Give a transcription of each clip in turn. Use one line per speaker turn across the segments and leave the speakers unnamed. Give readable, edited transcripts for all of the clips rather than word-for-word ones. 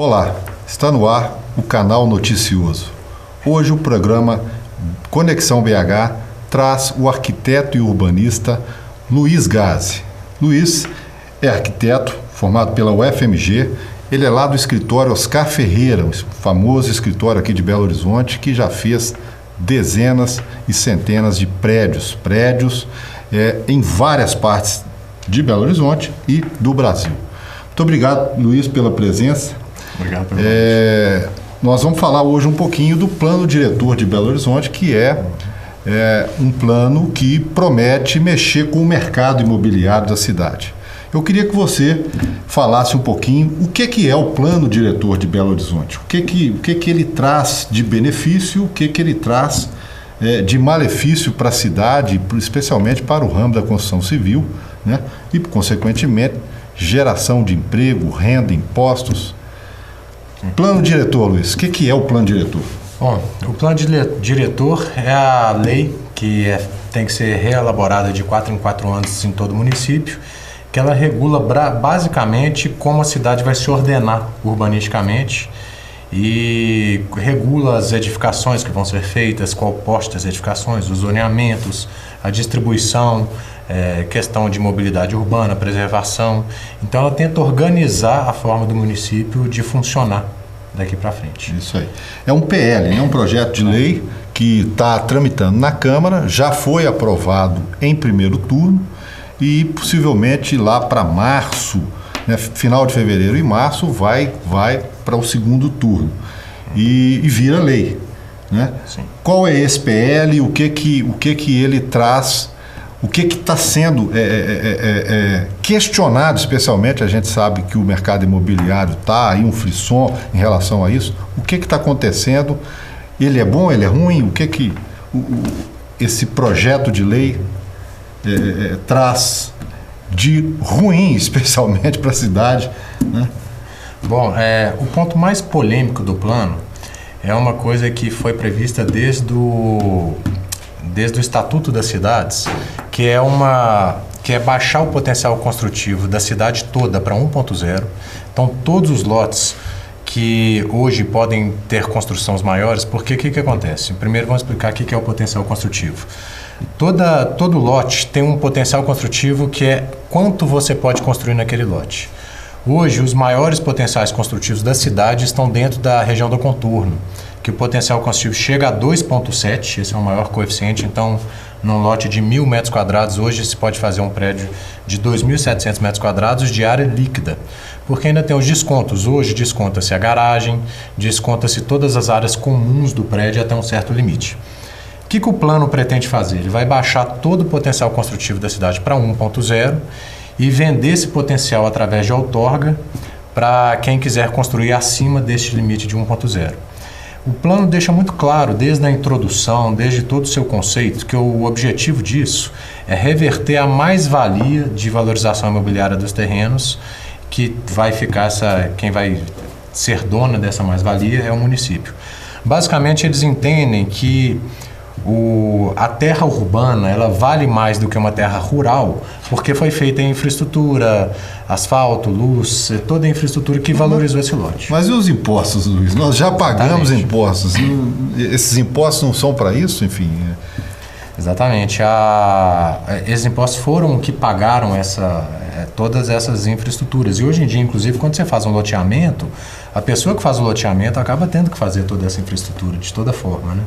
Olá, está no ar o canal Noticioso. Hoje o programa Conexão BH traz o arquiteto e urbanista Luiz Gazi. Luiz é arquiteto formado pela UFMG, ele é lá do escritório Oscar Ferreira, um famoso escritório aqui de Belo Horizonte, que já fez dezenas e centenas de prédios em várias partes de Belo Horizonte e do Brasil. Muito obrigado, Luiz, pela presença.
Obrigado pelo
Nós vamos falar hoje um pouquinho do plano diretor de Belo Horizonte, que é um plano que promete mexer com o mercado imobiliário da cidade. Eu queria que você falasse um pouquinho o que é o plano diretor de Belo Horizonte, o que ele traz de benefício, o que ele traz de malefício para a cidade, especialmente para o ramo da construção civil, né? E, consequentemente, geração de emprego, renda, impostos. Plano diretor, Luiz, o que é o plano diretor?
Bom, o plano diretor é a lei que tem que ser reelaborada de 4 em 4 anos em todo o município, que ela regula basicamente como a cidade vai se ordenar urbanisticamente e regula as edificações que vão ser feitas, qual porte das edificações, os zoneamentos, a distribuição, questão de mobilidade urbana, preservação. Então ela tenta organizar a forma do município de funcionar daqui para frente.
Isso aí. É um PL, né? Um projeto de lei que está tramitando na Câmara, já foi aprovado em primeiro turno e possivelmente lá para março, né, final de fevereiro e março, vai para o segundo turno e vira lei, né?
Sim.
Qual é esse PL? O que ele traz? O que está sendo questionado, especialmente? A gente sabe que o mercado imobiliário está aí um frisson em relação a isso. O que está acontecendo? Ele é bom, ele é ruim? O que esse projeto de lei traz de ruim, especialmente para a cidade, né?
Bom, o ponto mais polêmico do plano é uma coisa que foi prevista desde o Estatuto das Cidades, que é baixar o potencial construtivo da cidade toda para 1.0. Então, todos os lotes que hoje podem ter construções maiores, porque o que acontece? Primeiro vamos explicar o que é o potencial construtivo. Todo lote tem um potencial construtivo que é quanto você pode construir naquele lote. Hoje, os maiores potenciais construtivos da cidade estão dentro da região do contorno, que o potencial construtivo chega a 2,7, esse é o maior coeficiente. Então, num lote de 1.000 metros quadrados, hoje se pode fazer um prédio de 2.700 metros quadrados de área líquida, porque ainda tem os descontos. Hoje desconta-se a garagem, desconta-se todas as áreas comuns do prédio até um certo limite. O que o plano pretende fazer? Ele vai baixar todo o potencial construtivo da cidade para 1.0 e vender esse potencial através de outorga para quem quiser construir acima deste limite de 1.0. O plano deixa muito claro, desde a introdução, desde todo o seu conceito, que o objetivo disso é reverter a mais-valia de valorização imobiliária dos terrenos, que vai ficar quem vai ser dona dessa mais-valia é o município. Basicamente, eles entendem que a terra urbana ela vale mais do que uma terra rural, porque foi feita em infraestrutura, asfalto, luz, toda a infraestrutura que valorizou esse lote.
Mas e os impostos, Luiz? Nós já pagamos impostos. Esses impostos não são para isso, enfim?
Exatamente. Esses impostos foram que pagaram todas essas infraestruturas. E hoje em dia, inclusive, quando você faz um loteamento, a pessoa que faz o loteamento acaba tendo que fazer toda essa infraestrutura, de toda forma, né?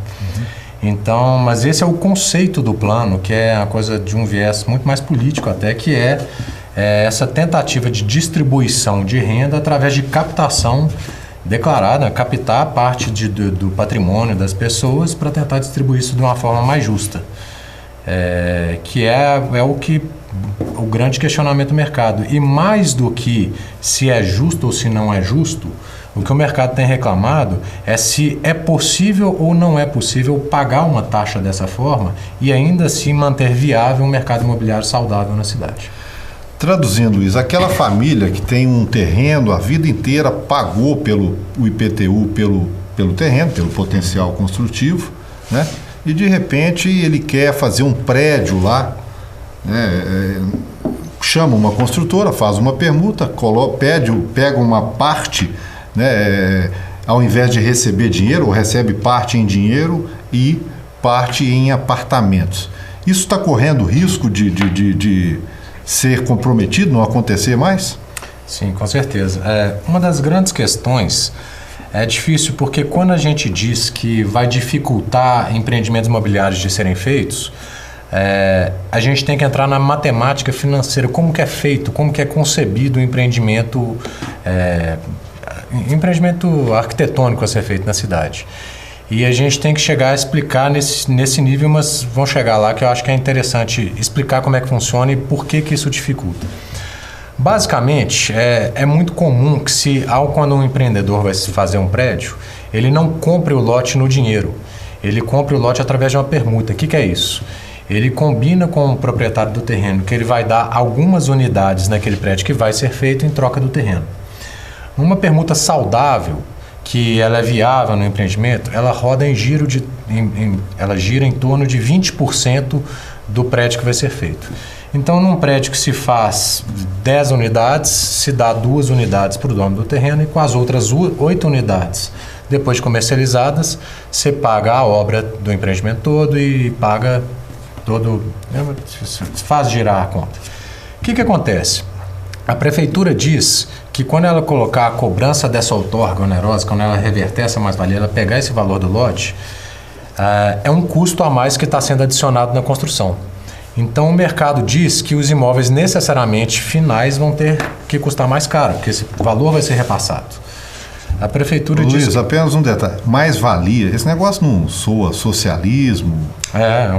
Então, mas esse é o conceito do plano, que é uma coisa de um viés muito mais político até, que é essa tentativa de distribuição de renda através de captação declarada, captar parte do patrimônio das pessoas para tentar distribuir isso de uma forma mais justa. Que é o grande questionamento do mercado. E mais do que se é justo ou se não é justo, o que o mercado tem reclamado é se é possível ou não é possível pagar uma taxa dessa forma e ainda assim manter viável um mercado imobiliário saudável na cidade.
Traduzindo, Luiz, aquela família que tem um terreno, a vida inteira pagou pelo IPTU, pelo terreno, pelo potencial construtivo, né? E de repente ele quer fazer um prédio lá, né? Chama uma construtora, faz uma permuta, pega uma parte né, ao invés de receber dinheiro, ou recebe parte em dinheiro e parte em apartamentos. Isso está correndo risco de ser comprometido, não acontecer mais?
Sim, com certeza. Uma das grandes questões é difícil porque quando a gente diz que vai dificultar empreendimentos imobiliários de serem feitos, a gente tem que entrar na matemática financeira, como que é feito, como que é concebido o empreendimento arquitetônico a ser feito na cidade. E a gente tem que chegar a explicar nesse nível, mas vão chegar lá que eu acho que é interessante explicar como é que funciona e por que isso dificulta. Basicamente, é muito comum que quando um empreendedor vai fazer um prédio, ele não compre o lote no dinheiro, ele compre o lote através de uma permuta. O que é isso? Ele combina com o proprietário do terreno que ele vai dar algumas unidades naquele prédio que vai ser feito em troca do terreno. Uma permuta saudável, que ela é viável no empreendimento, ela roda ela gira em torno de 20% do prédio que vai ser feito. Então, num prédio que se faz 10 unidades, se dá 2 unidades para o dono do terreno e com as outras 8 unidades, depois de comercializadas, você paga a obra do empreendimento todo e paga faz girar a conta. O que acontece? A prefeitura diz que quando ela colocar a cobrança dessa outorga onerosa, quando ela reverter essa mais-valia, ela pegar esse valor do lote, é um custo a mais que está sendo adicionado na construção. Então o mercado diz que os imóveis necessariamente finais vão ter que custar mais caro, porque esse valor vai ser repassado. A prefeitura
Luiz,
diz...
apenas um detalhe. Mais-valia, esse negócio não soa socialismo?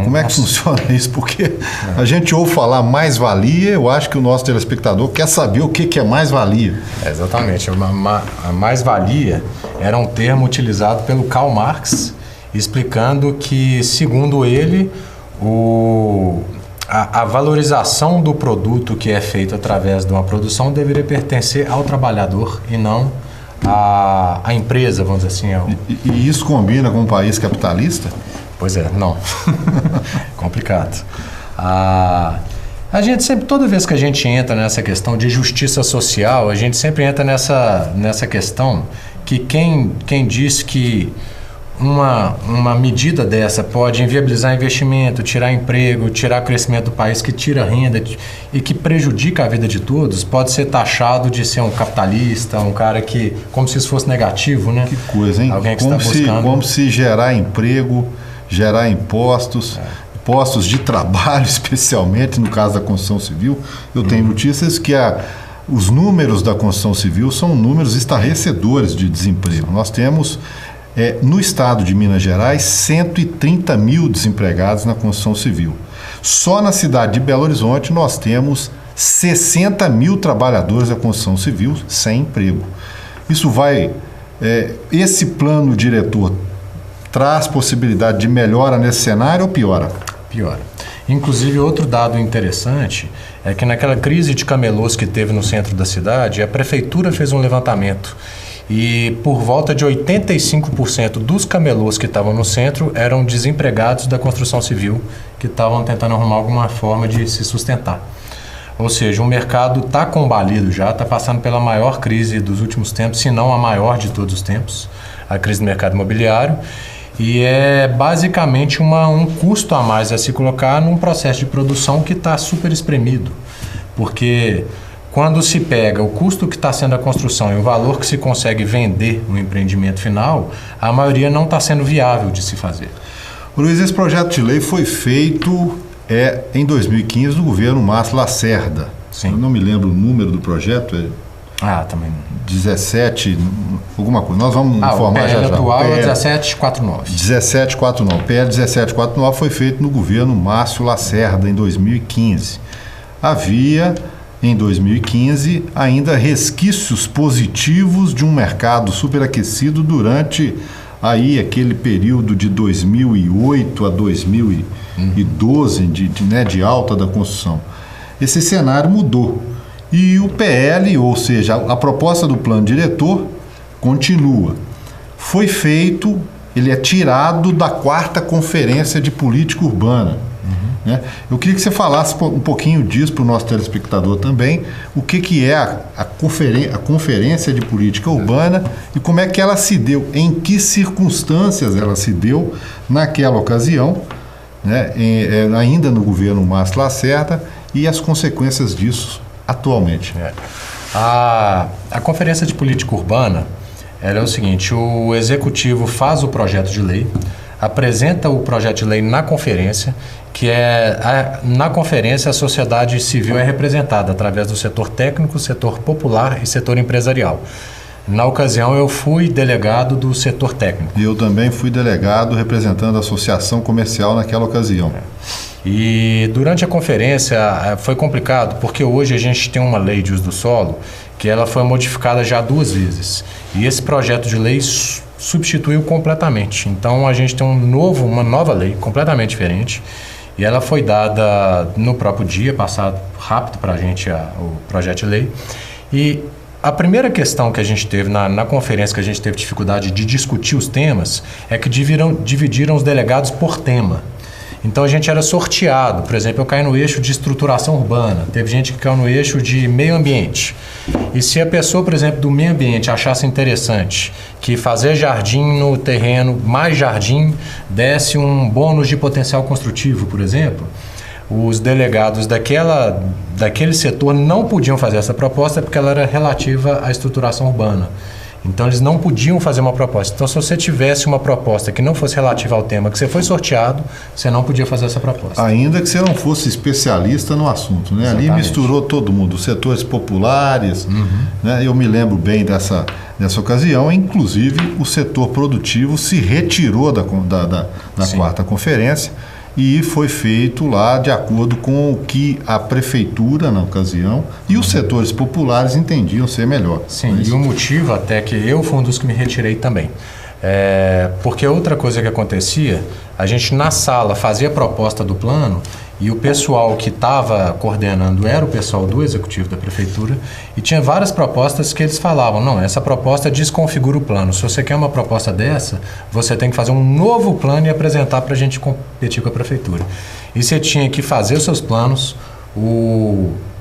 Como é que funciona isso? Porque a gente ouve falar mais-valia, eu acho que o nosso telespectador quer saber o que é mais-valia.
Exatamente. A mais-valia era um termo utilizado pelo Karl Marx, explicando que, segundo ele, a valorização do produto que é feito através de uma produção deveria pertencer ao trabalhador e não à empresa, vamos dizer assim.
E isso combina com um país capitalista?
Pois é, não. Complicado. A gente sempre, toda vez que a gente entra nessa questão de justiça social, a gente sempre entra nessa questão que quem diz que uma medida dessa pode inviabilizar investimento, tirar emprego, tirar crescimento do país, que tira renda e que prejudica a vida de todos, pode ser taxado de ser um capitalista, um cara que, como se isso fosse negativo, né?
Que coisa, hein?
Alguém que está buscando...
Como se gerar emprego, gerar impostos, impostos de trabalho, especialmente no caso da construção civil. Eu tenho notícias que os números da construção civil são números estarrecedores de desemprego. Nós temos... no estado de Minas Gerais, 130 mil desempregados na construção civil. Só na cidade de Belo Horizonte nós temos 60 mil trabalhadores da construção civil sem emprego. Isso esse plano diretor traz possibilidade de melhora nesse cenário ou piora?
Piora. Inclusive, outro dado interessante é que naquela crise de camelôs que teve no centro da cidade, a prefeitura fez um levantamento e por volta de 85% dos camelôs que estavam no centro eram desempregados da construção civil que estavam tentando arrumar alguma forma de se sustentar. Ou seja, o mercado está combalido já, está passando pela maior crise dos últimos tempos, se não a maior de todos os tempos, a crise do mercado imobiliário, e é basicamente um custo a mais a se colocar num processo de produção que está super espremido, porque... Quando se pega o custo que está sendo a construção e o valor que se consegue vender no empreendimento final, a maioria não está sendo viável de se fazer.
Luiz, esse projeto de lei foi feito em 2015 no governo Márcio Lacerda. Sim. Eu não me lembro o número do projeto.
Também.
17, alguma coisa. Nós vamos informar já já.
O PL atual é 1749.
1749. O PL 1749 foi feito no governo Márcio Lacerda em 2015. Havia... Em 2015, ainda resquícios positivos de um mercado superaquecido durante aquele período de 2008 a 2012 de alta da construção. Esse cenário mudou e o PL, ou seja, a proposta do plano diretor, continua. Foi feito, ele é tirado da 4ª Conferência de Política Urbana. né? Eu queria que você falasse um pouquinho disso para o nosso telespectador também, o que é a Conferência de Política Urbana e como é que ela se deu, em que circunstâncias ela se deu naquela ocasião, né? Ainda no governo Márcio Lacerda, e as consequências disso atualmente.
A Conferência de Política Urbana, ela é o seguinte: o Executivo faz o projeto de lei, apresenta o projeto de lei na conferência, na conferência a sociedade civil é representada através do setor técnico, setor popular e setor empresarial. Na ocasião eu fui delegado do setor técnico.
E eu também fui delegado representando a associação comercial naquela ocasião.
E durante a conferência foi complicado, porque hoje a gente tem uma lei de uso do solo que ela foi modificada já 2 vezes. E esse projeto de lei substituiu completamente. Então a gente tem uma nova lei completamente diferente. E ela foi dada no próprio dia, passado rápido para a gente o projeto de lei. E a primeira questão que a gente teve na conferência, que a gente teve dificuldade de discutir os temas, é que dividiram os delegados por tema. Então a gente era sorteado. Por exemplo, eu caí no eixo de estruturação urbana, teve gente que caiu no eixo de meio ambiente. E se a pessoa, por exemplo, do meio ambiente achasse interessante que fazer jardim no terreno, mais jardim, desse um bônus de potencial construtivo, por exemplo, os delegados daquele setor não podiam fazer essa proposta porque ela era relativa à estruturação urbana. Então eles não podiam fazer uma proposta. Então se você tivesse uma proposta que não fosse relativa ao tema que você foi sorteado, você não podia fazer essa proposta.
Ainda que você não fosse especialista no assunto, né? Exatamente. Ali misturou todo mundo, os setores populares, né? Eu me lembro bem dessa ocasião, inclusive o setor produtivo se retirou da quarta conferência e foi feito lá de acordo com o que a prefeitura, na ocasião, e os setores populares entendiam ser melhor.
Sim, e o motivo até que eu fui um dos que me retirei também. Porque outra coisa que acontecia, a gente na sala fazia a proposta do plano e o pessoal que estava coordenando era o pessoal do executivo da prefeitura e tinha várias propostas que eles falavam, não, essa proposta desconfigura o plano. Se você quer uma proposta dessa, você tem que fazer um novo plano e apresentar para a gente competir com a prefeitura. E você tinha que fazer os seus planos,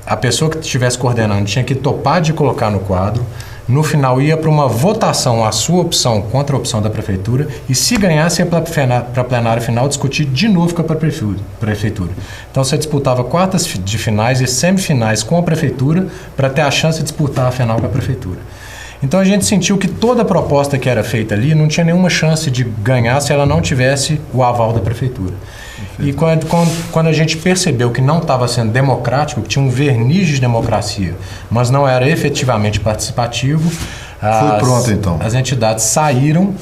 a pessoa que estivesse coordenando tinha que topar de colocar no quadro. No final ia para uma votação a sua opção contra a opção da prefeitura e se ganhasse ia para a plenária final discutir de novo com a prefeitura. Então você disputava quartas de finais e semifinais com a prefeitura para ter a chance de disputar a final com a prefeitura. Então a gente sentiu que toda a proposta que era feita ali não tinha nenhuma chance de ganhar se ela não tivesse o aval da prefeitura. E quando a gente percebeu que não estava sendo democrático, que tinha um verniz de democracia, mas não era efetivamente participativo, as entidades saíram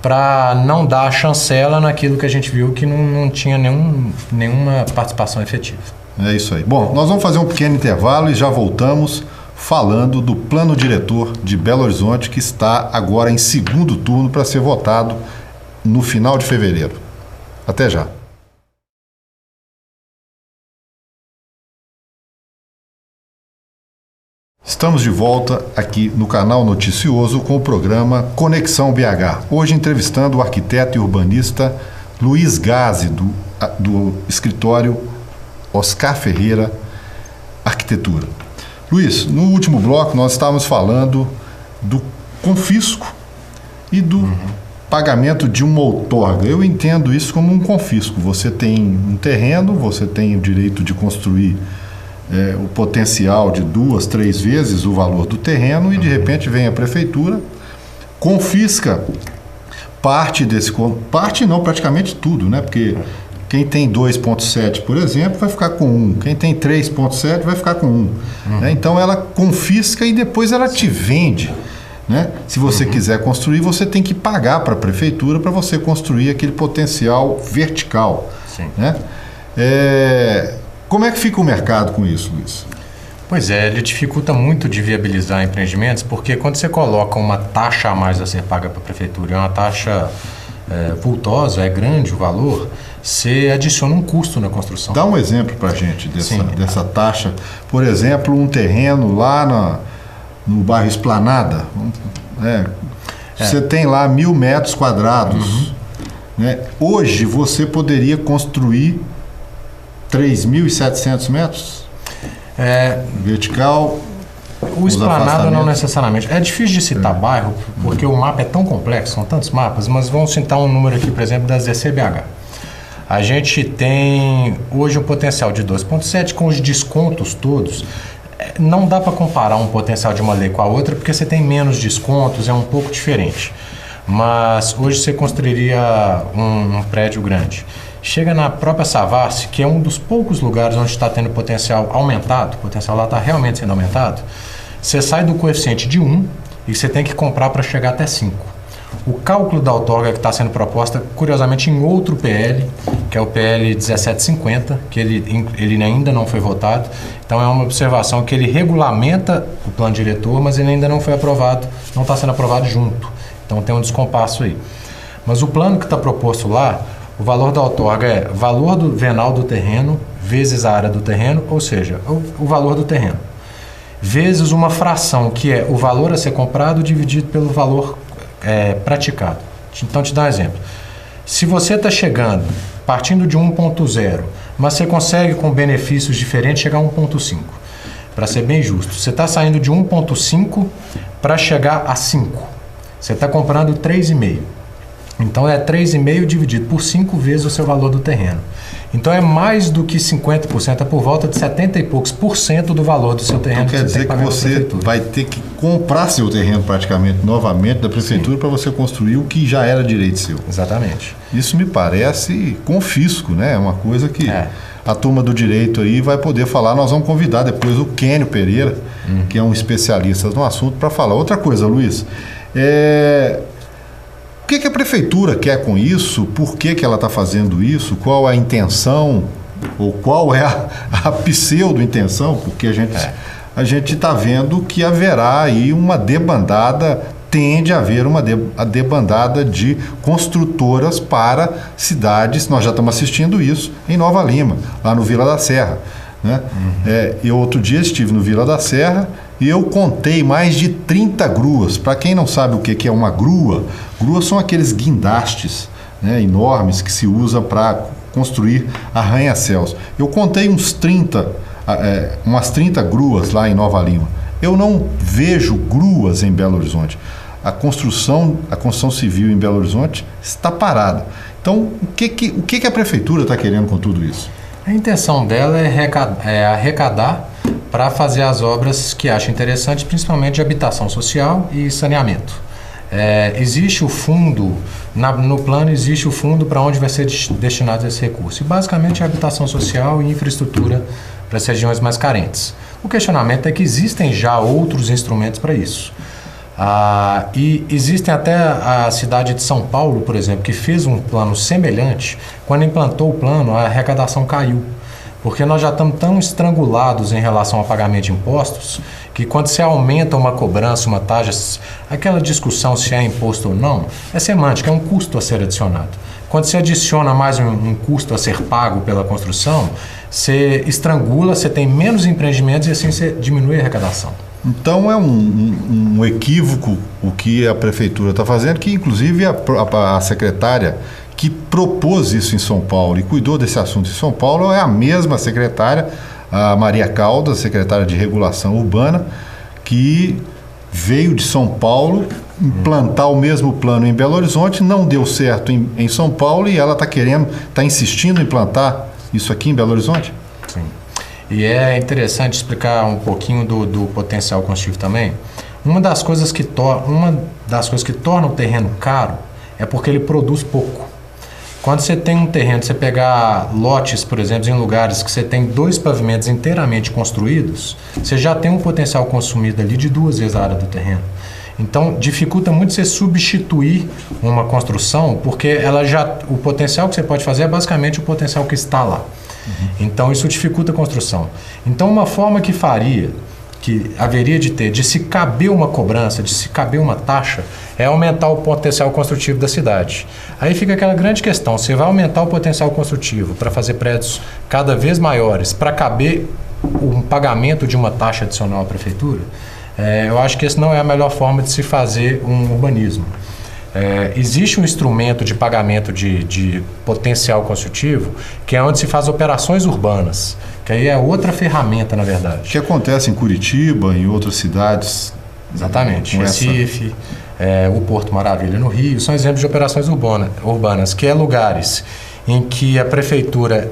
para não dar chancela naquilo que a gente viu que não tinha nenhuma participação efetiva.
É isso aí. Bom, nós vamos fazer um pequeno intervalo e já voltamos falando do plano diretor de Belo Horizonte, que está agora em segundo turno para ser votado no final de fevereiro. Até já. Estamos de volta aqui no canal Noticioso com o programa Conexão BH. Hoje entrevistando o arquiteto e urbanista Luiz Gazi, do escritório Oscar Ferreira Arquitetura. Luiz, no último bloco nós estávamos falando do confisco e do pagamento de uma outorga. Eu entendo isso como um confisco. Você tem um terreno, você tem o direito de construir o potencial de 2, 3 vezes o valor do terreno e de repente vem a prefeitura, confisca praticamente tudo, né? Porque quem tem 2,7, por exemplo, vai ficar com 1. Quem tem 3,7 vai ficar com 1. Né? Então ela confisca e depois ela te vende. Né? Se você quiser construir, você tem que pagar para a prefeitura para você construir aquele potencial vertical.
Sim.
Né? Como é que fica o mercado com isso, Luiz?
Pois é, ele dificulta muito de viabilizar empreendimentos, porque quando você coloca uma taxa a mais a ser paga para a prefeitura, é uma taxa vultosa, é grande o valor, você adiciona um custo na construção.
Dá um exemplo para a gente dessa taxa. Por exemplo, um terreno lá no bairro Esplanada, você tem lá 1.000 metros quadrados. Né? Hoje você poderia construir 3.700 metros? Vertical.
O esplanado não necessariamente. É difícil de citar bairro, porque o mapa é tão complexo, são tantos mapas, mas vamos citar um número aqui, por exemplo, da ZCBH. A gente tem hoje um potencial de 2,7 com os descontos todos. Não dá para comparar um potencial de uma lei com a outra, porque você tem menos descontos, é um pouco diferente. Mas hoje você construiria um prédio grande. Chega na própria Savassi, que é um dos poucos lugares onde está tendo potencial aumentado, o potencial lá está realmente sendo aumentado, você sai do coeficiente de 1 e você tem que comprar para chegar até 5. O cálculo da outorga que está sendo proposta, curiosamente, em outro PL, que é o PL 1750, que ele ainda não foi votado. Então é uma observação que ele regulamenta o plano diretor, mas ele ainda não foi aprovado, não está sendo aprovado junto. Então tem um descompasso aí. Mas o plano que está proposto lá, o valor da outorga é valor venal do terreno vezes a área do terreno, ou seja, o valor do terreno, vezes uma fração, que é o valor a ser comprado dividido pelo valor praticado. Então, te dá um exemplo. Se você está chegando, partindo de 1,0, mas você consegue, com benefícios diferentes, chegar a 1,5. Para ser bem justo, você está saindo de 1,5 para chegar a 5. Você está comprando 3,5. Então, é 3,5 dividido por 5 vezes o seu valor do terreno. Então, é mais do que 50%, é por volta de 70 e poucos por cento do valor do seu terreno.
Então, quer dizer que você vai ter que comprar seu terreno praticamente novamente da prefeitura para você construir o que já era direito seu.
Exatamente.
Isso me parece confisco, né? É uma coisa que a turma do direito aí vai poder falar. Nós vamos convidar depois o Kênio Pereira, que é um especialista no assunto, para falar. Outra coisa, Luiz, o que a prefeitura quer com isso? Por que ela está fazendo isso? Qual a intenção? Ou qual é a pseudo-intenção? Porque a gente está vendo que haverá aí uma debandada, tende a haver a debandada de construtoras para cidades. Nós já estamos assistindo isso em Nova Lima, lá no Vila da Serra, né? Eu outro dia estive no Vila da Serra e eu contei mais de 30 gruas. Para quem não sabe o que é uma grua, gruas são aqueles guindastes, né, enormes que se usam para construir arranha-céus. Eu contei umas 30 gruas lá em Nova Lima. Eu não vejo gruas em Belo Horizonte. A construção civil em Belo Horizonte está parada. Então, o que a prefeitura está querendo com tudo isso?
A intenção dela é arrecadar para fazer as obras que acha interessante, principalmente de habitação social e saneamento. Existe o fundo, no plano existe o fundo para onde vai ser destinado esse recurso. E basicamente é habitação social e infraestrutura para as regiões mais carentes. O questionamento é que existem já outros instrumentos para isso. E existem até a cidade de São Paulo, por exemplo, que fez um plano semelhante. Quando implantou o plano, a arrecadação caiu. Porque nós já estamos tão estrangulados em relação ao pagamento de impostos que quando se aumenta uma cobrança, uma taxa, aquela discussão se é imposto ou não, é semântica, é um custo a ser adicionado. Quando se adiciona mais um custo a ser pago pela construção, você estrangula, você tem menos empreendimentos e assim você diminui a arrecadação.
Então é um equívoco o que a prefeitura está fazendo, que inclusive a secretária que propôs isso em São Paulo e cuidou desse assunto em São Paulo é a mesma secretária, a Maria Caldas, secretária de Regulação Urbana, que veio de São Paulo implantar o mesmo plano em Belo Horizonte, não deu certo em São Paulo e ela está insistindo em implantar isso aqui em Belo Horizonte?
Sim. E é interessante explicar um pouquinho do potencial construtivo também. Uma das coisas que torna o terreno caro é porque ele produz pouco. Quando você tem um terreno, você pegar lotes, por exemplo, em lugares que você tem 2 pavimentos inteiramente construídos, você já tem um potencial consumido ali de 2 vezes a área do terreno. Então, dificulta muito você substituir uma construção, porque o potencial que você pode fazer é basicamente o potencial que está lá. Então, isso dificulta a construção. Então, uma forma que haveria de se caber uma cobrança, de se caber uma taxa, é aumentar o potencial construtivo da cidade. Aí fica aquela grande questão, você vai aumentar o potencial construtivo para fazer prédios cada vez maiores, para caber um pagamento de uma taxa adicional à prefeitura? Eu acho que essa não é a melhor forma de se fazer um urbanismo. Existe um instrumento de pagamento de potencial construtivo, que é onde se faz operações urbanas, que aí é outra ferramenta, na verdade.
Que acontece em Curitiba, em outras cidades.
Exatamente. Recife, o Porto Maravilha no Rio, são exemplos de operações urbanas, que é lugares em que a prefeitura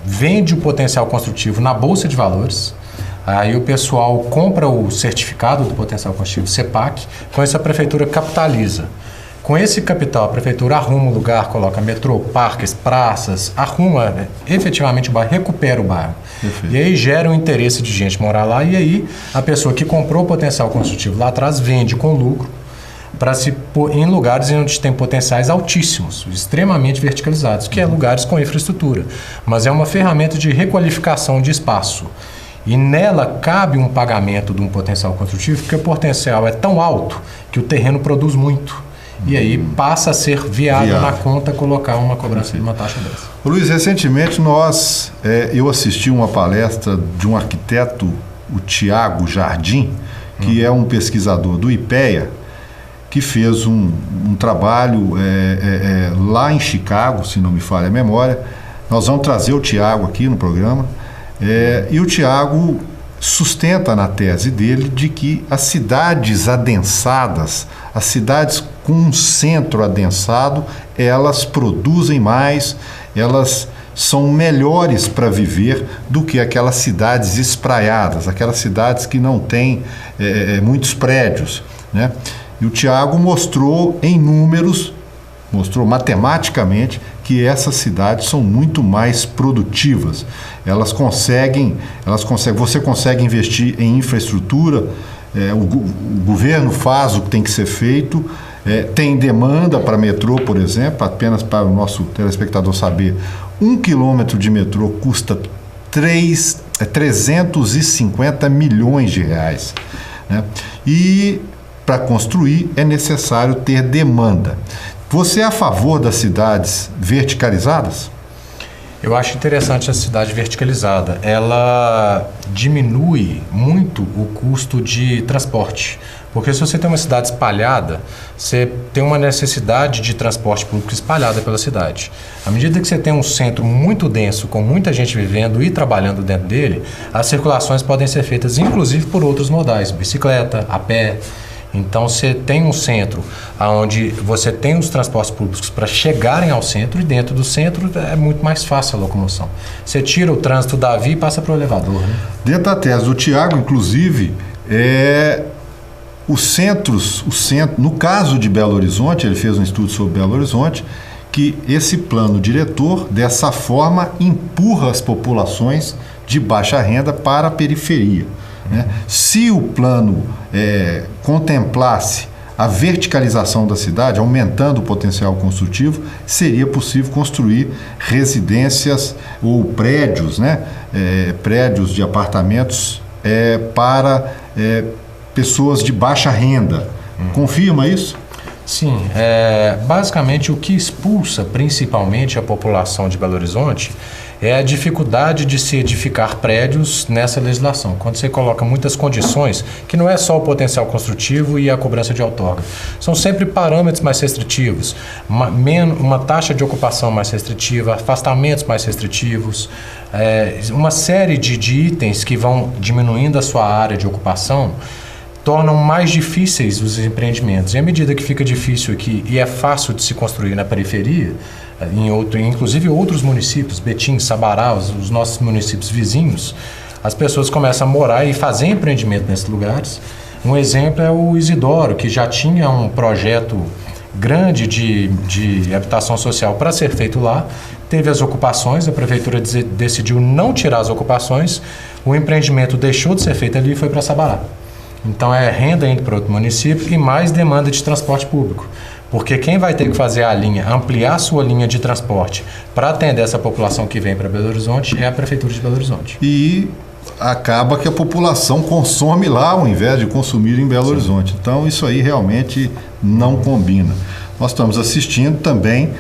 vende o potencial construtivo na Bolsa de Valores. Aí o pessoal compra o certificado do potencial construtivo, CEPAC, com isso a prefeitura capitaliza. Com esse capital, a prefeitura arruma o lugar, coloca metrô, parques, praças, arruma efetivamente o bairro, recupera o bairro. Perfeito. E aí gera um interesse de gente morar lá, e aí a pessoa que comprou o potencial construtivo lá atrás vende com lucro para se pôr em lugares onde tem potenciais altíssimos, extremamente verticalizados, que é lugares com infraestrutura. Mas é uma ferramenta de requalificação de espaço. E nela cabe um pagamento de um potencial construtivo, porque o potencial é tão alto que o terreno produz muito. E aí passa a ser viável na conta colocar uma cobrança de uma taxa dessa.
Luiz, recentemente eu assisti uma palestra de um arquiteto, o Tiago Jardim, que é um pesquisador do IPEA, que fez um trabalho lá em Chicago, se não me falha a memória. Nós vamos trazer o Tiago aqui no programa. E o Tiago sustenta na tese dele de que as cidades adensadas, as cidades com um centro adensado, elas produzem mais, elas são melhores para viver do que aquelas cidades espraiadas, aquelas cidades que não têm muitos prédios, né? E o Tiago mostrou em números, mostrou matematicamente que essas cidades são muito mais produtivas. Você consegue investir em infraestrutura, o governo faz o que tem que ser feito, tem demanda para metrô, por exemplo, apenas para o nosso telespectador saber, 1 quilômetro de metrô custa 350 milhões de reais, né? E para construir é necessário ter demanda. Você é a favor das cidades verticalizadas?
Eu acho interessante a cidade verticalizada. Ela diminui muito o custo de transporte. Porque se você tem uma cidade espalhada, você tem uma necessidade de transporte público espalhada pela cidade. À medida que você tem um centro muito denso, com muita gente vivendo e trabalhando dentro dele, as circulações podem ser feitas inclusive por outros modais, bicicleta, a pé. Então você tem um centro onde você tem os transportes públicos para chegarem ao centro, e dentro do centro é muito mais fácil a locomoção. Você tira o trânsito da via e passa para o elevador, né?
Dentro da tese do Tiago, inclusive, no caso de Belo Horizonte, ele fez um estudo sobre Belo Horizonte, que esse plano diretor, dessa forma, empurra as populações de baixa renda para a periferia, né? Se o plano contemplasse a verticalização da cidade, aumentando o potencial construtivo, seria possível construir residências ou prédios, né? Prédios de apartamentos para pessoas de baixa renda. Confirma isso?
Sim. Basicamente, o que expulsa principalmente a população de Belo Horizonte é a dificuldade de se edificar prédios nessa legislação. Quando você coloca muitas condições, que não é só o potencial construtivo e a cobrança de outorga, são sempre parâmetros mais restritivos, uma taxa de ocupação mais restritiva, afastamentos mais restritivos, uma série de itens que vão diminuindo a sua área de ocupação, tornam mais difíceis os empreendimentos. E à medida que fica difícil aqui e é fácil de se construir na periferia, inclusive outros municípios, Betim, Sabará, os nossos municípios vizinhos, as pessoas começam a morar e fazer empreendimento nesses lugares. Um exemplo é o Isidoro, que já tinha um projeto grande de habitação social para ser feito lá, teve as ocupações, a prefeitura decidiu não tirar as ocupações, o empreendimento deixou de ser feito ali e foi para Sabará. Então é renda indo para outro município e mais demanda de transporte público. Porque quem vai ter que fazer a linha, ampliar a sua linha de transporte para atender essa população que vem para Belo Horizonte é a Prefeitura de Belo Horizonte.
E acaba que a população consome lá ao invés de consumir em Belo Horizonte. Então isso aí realmente não combina. Nós estamos assistindo também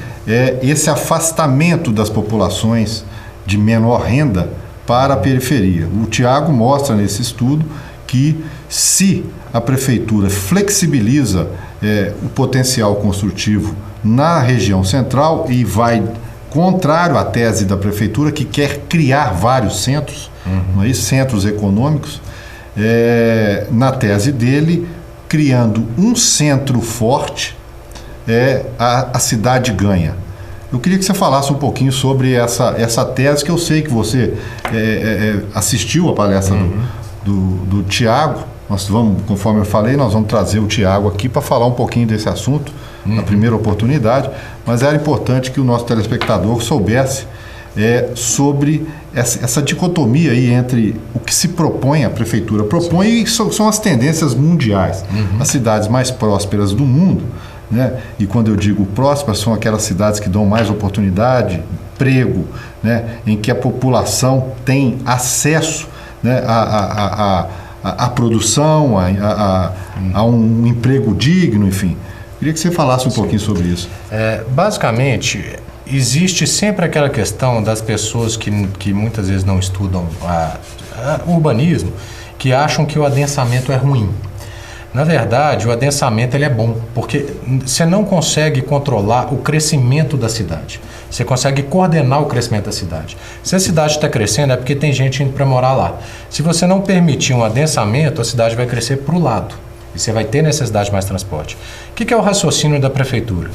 esse afastamento das populações de menor renda para a periferia. O Tiago mostra nesse estudo que se a prefeitura flexibiliza o potencial construtivo na região central e vai contrário à tese da prefeitura, que quer criar vários centros, não é isso? Centros econômicos, na tese dele, criando um centro forte, a cidade ganha. Eu queria que você falasse um pouquinho sobre essa tese, que eu sei que você assistiu a palestra do Tiago. Nós vamos, conforme eu falei, nós vamos trazer o Tiago aqui para falar um pouquinho desse assunto na primeira oportunidade, mas era importante que o nosso telespectador soubesse sobre essa dicotomia aí entre o que se propõe, a prefeitura propõe, e são as tendências mundiais. As cidades mais prósperas do mundo, né? E quando eu digo prósperas, são aquelas cidades que dão mais oportunidade, emprego, né? Em que a população tem acesso, né, a produção, a um emprego digno, enfim. Queria que você falasse um pouquinho sobre isso.
Basicamente, existe sempre aquela questão das pessoas que muitas vezes não estudam urbanismo, que acham que o adensamento é ruim. Na verdade, o adensamento ele é bom, porque você não consegue controlar o crescimento da cidade. Você consegue coordenar o crescimento da cidade. Se a cidade está crescendo, é porque tem gente indo para morar lá. Se você não permitir um adensamento, a cidade vai crescer para o lado. E você vai ter necessidade de mais transporte. O que é o raciocínio da prefeitura?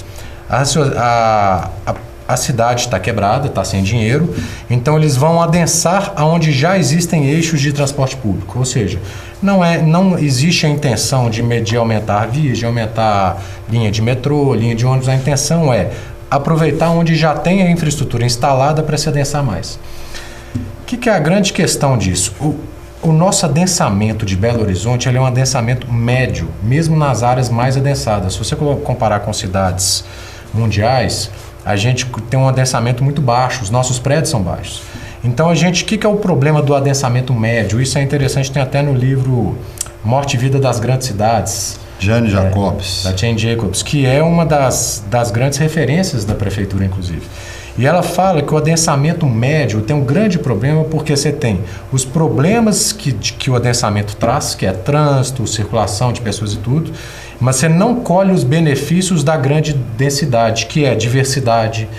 A cidade está quebrada, está sem dinheiro, então eles vão adensar aonde já existem eixos de transporte público. Ou seja, não existe a intenção de aumentar vias, de aumentar linha de metrô, linha de ônibus. A intenção é aproveitar onde já tem a infraestrutura instalada para se adensar mais. O que é a grande questão disso? O nosso adensamento de Belo Horizonte ele é um adensamento médio, mesmo nas áreas mais adensadas. Se você comparar com cidades mundiais, a gente tem um adensamento muito baixo, os nossos prédios são baixos. Então, o que é o problema do adensamento médio? Isso é interessante, tem até no livro Morte e Vida das Grandes Cidades.
Jane Jacobs.
Da Jane Jacobs, que é uma das grandes referências da prefeitura, inclusive. E ela fala que o adensamento médio tem um grande problema porque você tem os problemas que o adensamento traz, que é trânsito, circulação de pessoas e tudo, mas você não colhe os benefícios da grande densidade, que é diversidade,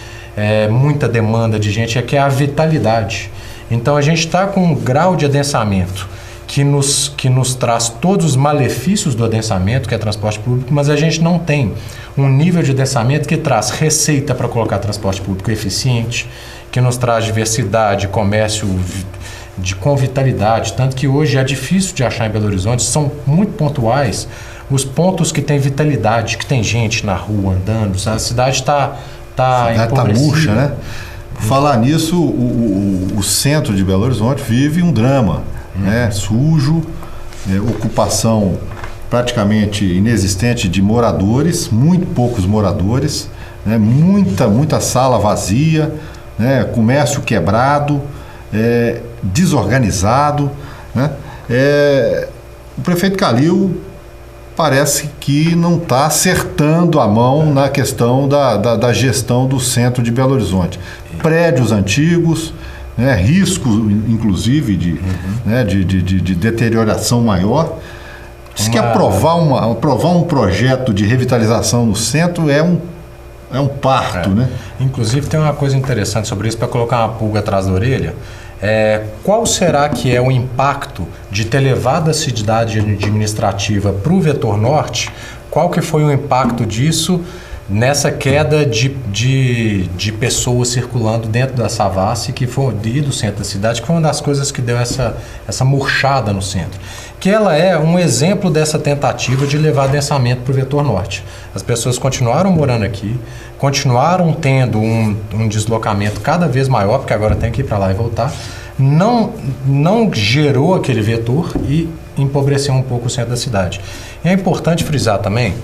muita demanda de gente, que é a vitalidade. Então a gente está com um grau de adensamento que nos traz todos os malefícios do adensamento, que é transporte público, mas a gente não tem um nível de adensamento que traz receita para colocar transporte público eficiente, que nos traz diversidade, comércio com vitalidade, tanto que hoje é difícil de achar em Belo Horizonte, são muito pontuais os pontos que tem vitalidade, que tem gente na rua andando, a cidade está
murcha, né? Por falar nisso, o centro de Belo Horizonte vive um drama, né? Sujo, ocupação praticamente inexistente de moradores, muito poucos moradores, né? Muita sala vazia, né? Comércio quebrado, desorganizado, né? O prefeito Calil parece que não está acertando a mão na questão da gestão do centro de Belo Horizonte. Prédios antigos, né, risco, inclusive, de deterioração maior. Diz que aprovar um projeto de revitalização no centro é um parto, né?
Inclusive, tem uma coisa interessante sobre isso, para colocar uma pulga atrás da orelha. Qual será que é o impacto de ter levado a cidade administrativa para o vetor norte? Qual que foi o impacto disso nessa queda de pessoas circulando dentro da Savassi, que foi do centro da cidade, que foi uma das coisas que deu essa murchada no centro? Que ela é um exemplo dessa tentativa de levar densamento para o vetor norte. As pessoas continuaram morando aqui, continuaram tendo um deslocamento cada vez maior, porque agora tem que ir para lá e voltar, não gerou aquele vetor e empobreceu um pouco o centro da cidade. E é importante frisar também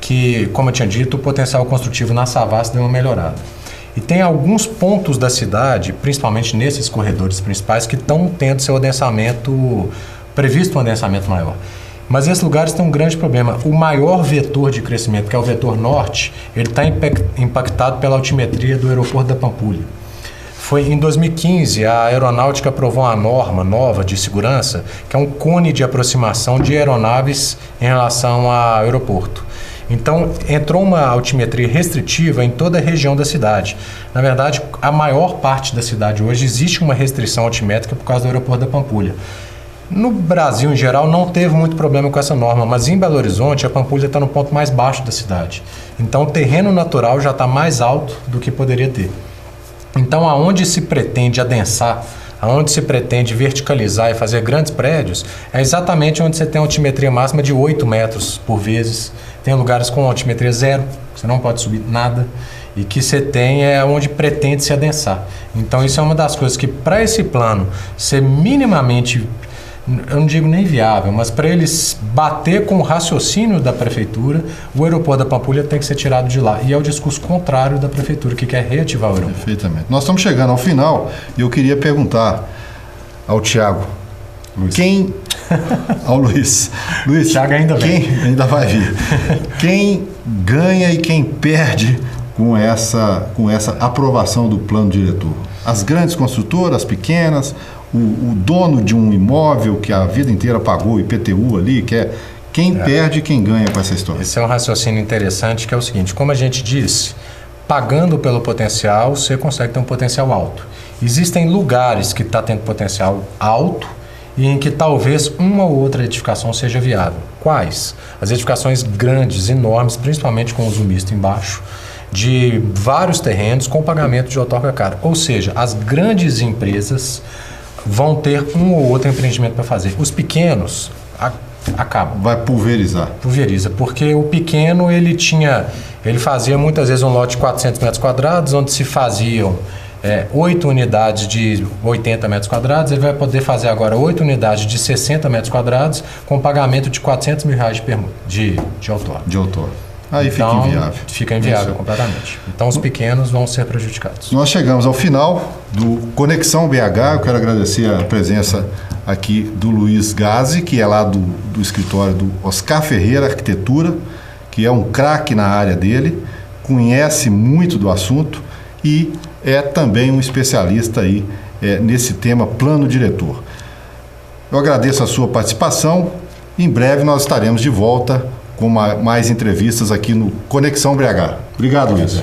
que, como eu tinha dito, o potencial construtivo na Savassi deu uma melhorada. E tem alguns pontos da cidade, principalmente nesses corredores principais, que estão tendo seu adensamento, previsto um adensamento maior. Mas esses lugares têm um grande problema. O maior vetor de crescimento, que é o vetor norte, ele está impactado pela altimetria do aeroporto da Pampulha. Foi em 2015, a Aeronáutica aprovou uma norma nova de segurança, que é um cone de aproximação de aeronaves em relação ao aeroporto. Então, entrou uma altimetria restritiva em toda a região da cidade. Na verdade, a maior parte da cidade hoje existe uma restrição altimétrica por causa do aeroporto da Pampulha. No Brasil, em geral, não teve muito problema com essa norma, mas em Belo Horizonte, a Pampulha está no ponto mais baixo da cidade. Então, o terreno natural já está mais alto do que poderia ter. Então, aonde se pretende adensar, aonde se pretende verticalizar e fazer grandes prédios, é exatamente onde você tem altimetria máxima de 8 metros por vezes. Tem lugares com altimetria zero, você não pode subir nada, e que você tem é onde pretende se adensar. Então, isso é uma das coisas que, para esse plano ser minimamente, eu não digo nem viável, mas para eles bater com o raciocínio da prefeitura, o aeroporto da Pampulha tem que ser tirado de lá. E é o discurso contrário da prefeitura, que quer reativar o aeroporto.
Perfeitamente. Nós estamos chegando ao final e eu queria perguntar ao Tiago, ao Luiz. Luiz,
Thiago ainda vem.
Ainda vai vir. Quem ganha e quem perde com essa aprovação do plano diretor? As grandes construtoras, as pequenas, o dono de um imóvel que a vida inteira pagou IPTU ali, quem perde e quem ganha com essa história?
Esse é um raciocínio interessante, que é o seguinte: como a gente disse, pagando pelo potencial, você consegue ter um potencial alto. Existem lugares que está tendo potencial alto e em que talvez uma ou outra edificação seja viável. Quais? As edificações grandes, enormes, principalmente com uso misto embaixo, de vários terrenos com pagamento de outorga cara. Ou seja, as grandes empresas vão ter um ou outro empreendimento para fazer. Os pequenos acabam.
Vai pulverizar.
Pulveriza, porque o pequeno ele fazia muitas vezes um lote de 400 metros quadrados, onde se faziam 8 unidades de 80 metros quadrados, ele vai poder fazer agora 8 unidades de 60 metros quadrados com pagamento de R$400 mil de outorga.
De outorga. Aí fica inviável.
Fica inviável completamente. Então os pequenos vão ser prejudicados.
Nós chegamos ao final do Conexão BH. Eu quero agradecer a presença aqui do Luiz Gazzi, que é lá do escritório do Oscar Ferreira Arquitetura, que é um craque na área dele, conhece muito do assunto e é também um especialista aí nesse tema plano diretor. Eu agradeço a sua participação. Em breve nós estaremos de volta com mais entrevistas aqui no Conexão BH. Obrigado, Luiz.